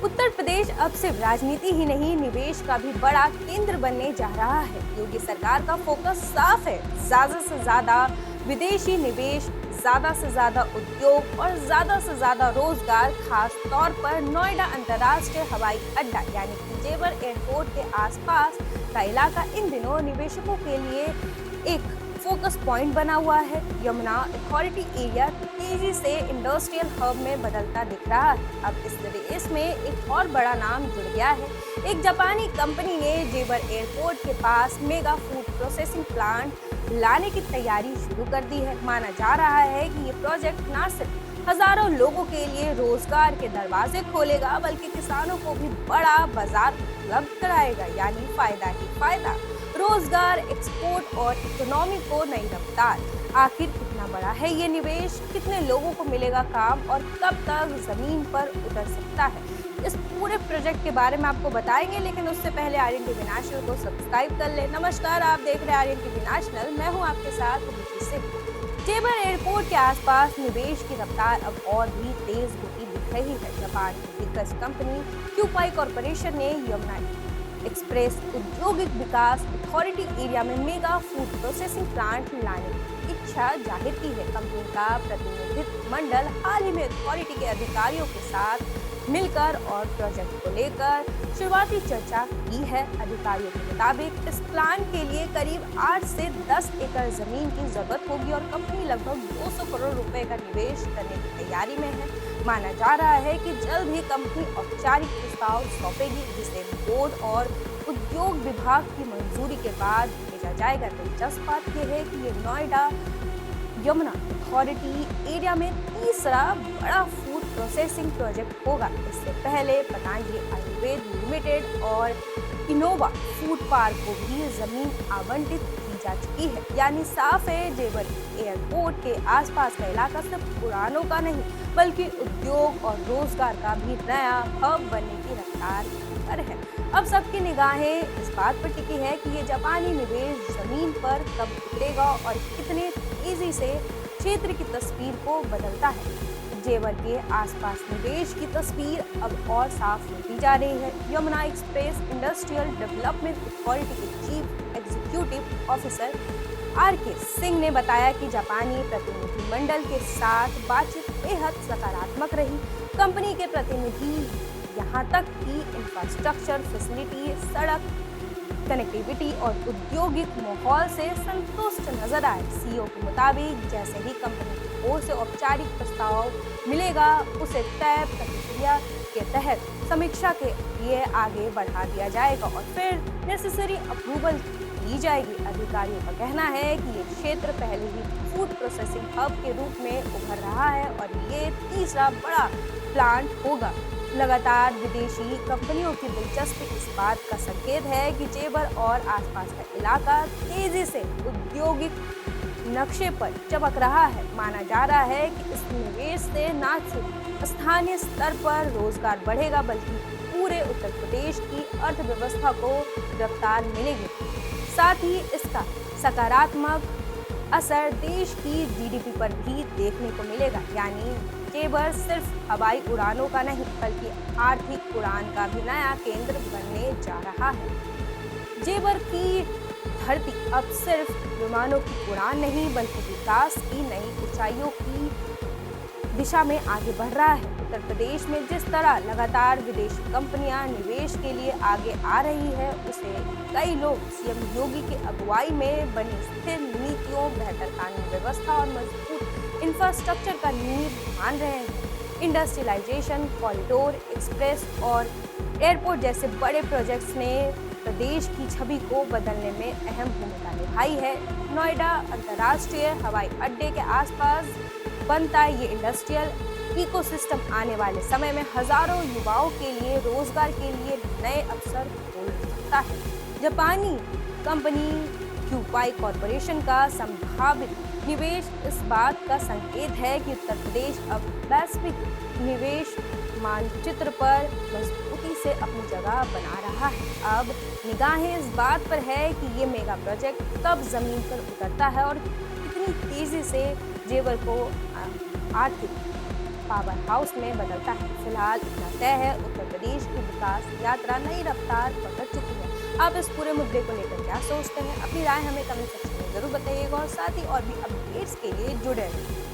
उत्तर प्रदेश अब सिर्फ राजनीति ही नहीं, निवेश का भी बड़ा केंद्र बनने जा रहा है। योगी सरकार का फोकस साफ है, ज्यादा से ज्यादा विदेशी निवेश, ज्यादा से ज्यादा उद्योग और ज्यादा से ज्यादा रोजगार। खास तौर पर नोएडा अंतर्राष्ट्रीय हवाई अड्डा यानी कि जेवर एयरपोर्ट के आसपास का इलाका इन दिनों निवेशकों के लिए एक फोकस पॉइंट बना हुआ है। यमुना अथॉरिटी एरिया तेजी से इंडस्ट्रियल हब में बदलता दिख रहा है। अब इस रेस में एक और बड़ा नाम जुड़ गया है। एक जापानी कंपनी ने जेवर एयरपोर्ट के पास मेगा फूड प्रोसेसिंग प्लांट लाने की तैयारी शुरू कर दी है। माना जा रहा है कि ये प्रोजेक्ट न सिर्फ हजारों लोगों के लिए रोजगार के दरवाजे खोलेगा, बल्कि किसानों को भी बड़ा बाजार उपलब्ध कराएगा, यानी फायदा ही फायदा। रोजगार, एक्सपोर्ट और इकोनॉमी को नई रफ्तार। आखिर कितना बड़ा है ये निवेश, कितने लोगों को मिलेगा काम और कब तक जमीन पर उतर सकता है, इस पूरे प्रोजेक्ट के बारे में आपको बताएंगे। लेकिन उससे पहले आर्यन टीवी नेशनल को सब्सक्राइब कर ले। नमस्कार, आप देख रहे हैं आर्यन टीवी नेशनल, मैं हूं आपके साथ रुचि सिंह। जेवर एयरपोर्ट के आसपास निवेश की रफ्तार अब और भी तेज होती दिख रही है। जापान की दिग्गज कंपनी क्यूपाई कॉरपोरेशन ने यमुना एक्सप्रेस औद्योगिक विकास अथॉरिटी एरिया में मेगा फूड प्रोसेसिंग प्लांट लाने की इच्छा जाहिर की है। कंपनी का प्रतिनिधित्व मंडल हाल ही में अथॉरिटी के अधिकारियों के साथ मिलकर और प्रोजेक्ट को लेकर शुरुआती चर्चा की है। अधिकारियों के मुताबिक इस प्लांट के लिए करीब 8 से 10 एकड़ जमीन की जरूरत होगी और कंपनी लगभग 200 करोड़ रुपए का निवेश करने की तैयारी में है। माना जा रहा है कि जल्द ही कंपनी औपचारिक प्रस्ताव सौंपेगी, जिसे बोर्ड और उद्योग विभाग की मंजूरी के बाद भेजा जाएगा। दिलचस्प बात यह है कि ये नोएडा यमुना अथॉरिटी एरिया में तीसरा बड़ा फूड प्रोसेसिंग प्रोजेक्ट होगा। इससे पहले पतंजलि आयुर्वेद लिमिटेड और इनोवा फूड पार्क को भी जमीन आवंटित की जा चुकी है। यानी साफ है, जेवर एयरपोर्ट के आसपास का इलाका सिर्फ उड़ानों का नहीं, बल्कि उद्योग और रोजगार का भी नया हब बनने की रफ्तार पर है। अब सबकी निगाहें इस बात पर टिकी है कि ये जापानी निवेश जमीन पर कब उतरेगा और कितने तेजी से क्षेत्र की तस्वीर को बदलता है। जेवर के आसपास निवेश की तस्वीर अब और साफ होती जा रही है। Yamuna express industrial development authority के chief executive officer R K. Singh ने बताया कि जापानी प्रतिनिधिमंडल के साथ बातचीत बेहद सकारात्मक रही। कंपनी के प्रतिनिधि यहाँ तक कि इंफ्रास्ट्रक्चर फैसिलिटी, सड़क कनेक्टिविटी और औद्योगिक माहौल से संतुष्ट नजर आए। सीईओ के मुताबिक जैसे ही कंपनी की ओर से औपचारिक प्रस्ताव मिलेगा, उसे तय प्रक्रिया के तहत समीक्षा के लिए आगे बढ़ा दिया जाएगा और फिर नेसेसरी अप्रूवल दी जाएगी। अधिकारियों का कहना है कि ये क्षेत्र पहले ही फूड प्रोसेसिंग हब के रूप में उभर रहा है और ये तीसरा बड़ा प्लांट होगा। लगातार विदेशी कंपनियों की दिलचस्पी इस बात का संकेत है कि जेवर और आसपास का इलाका तेजी से औद्योगिक नक्शे पर चमक रहा है। माना जा रहा है कि इस निवेश से न सिर्फ स्थानीय स्तर पर रोजगार बढ़ेगा, बल्कि पूरे उत्तर प्रदेश की अर्थव्यवस्था को रफ्तार मिलेगी। साथ ही इसका सकारात्मक असर देश की जीडीपी पर भी देखने को मिलेगा। यानी जेवर सिर्फ हवाई उड़ानों का नहीं, बल्कि आर्थिक उड़ान का भी नया केंद्र बनने जा रहा है। जेवर की धरती अब सिर्फ विमानों की उड़ान नहीं, बल्कि विकास की नई ऊंचाइयों की दिशा में आगे बढ़ रहा है। उत्तर प्रदेश में जिस तरह लगातार विदेशी कंपनियां निवेश के लिए आगे आ रही है, उसे कई लोग सीएम योगी की अगुवाई में बनी स्थिर नीतियों, बेहतर कानून व्यवस्था और मजबूत इंफ्रास्ट्रक्चर का नींव मान रहे हैं। इंडस्ट्रियलाइजेशन, कॉरिडोर, एक्सप्रेस और एयरपोर्ट जैसे बड़े प्रोजेक्ट्स ने प्रदेश की छवि को बदलने में अहम भूमिका निभाई है। नोएडा अंतर्राष्ट्रीय हवाई अड्डे के आसपास बनता ये इंडस्ट्रियल इकोसिस्टम आने वाले समय में हजारों युवाओं के लिए रोजगार के लिए नए अवसर खोल सकता है। जापानी कंपनी क्यूपाई कॉरपोरेशन का संभावित निवेश इस बात का संकेत है कि उत्तर प्रदेश अब वैश्विक निवेश मानचित्र पर मजबूती से अपनी जगह बना रहा है। अब निगाहें इस बात पर है कि ये मेगा प्रोजेक्ट कब जमीन पर उतरता है और कितनी तेजी से जेवर को आर्थिक पावर हाउस में बदलता है। फिलहाल इतना तय है, उत्तर प्रदेश विकास यात्रा नई रफ्तार पकड़ चुकी है। आप इस पूरे मुद्दे को लेकर क्या सोचते हैं? अपनी राय हमें कमेंट सेक्शन में जरूर बताइएगा और साथ ही और भी अपडेट्स के लिए जुड़े रहिए।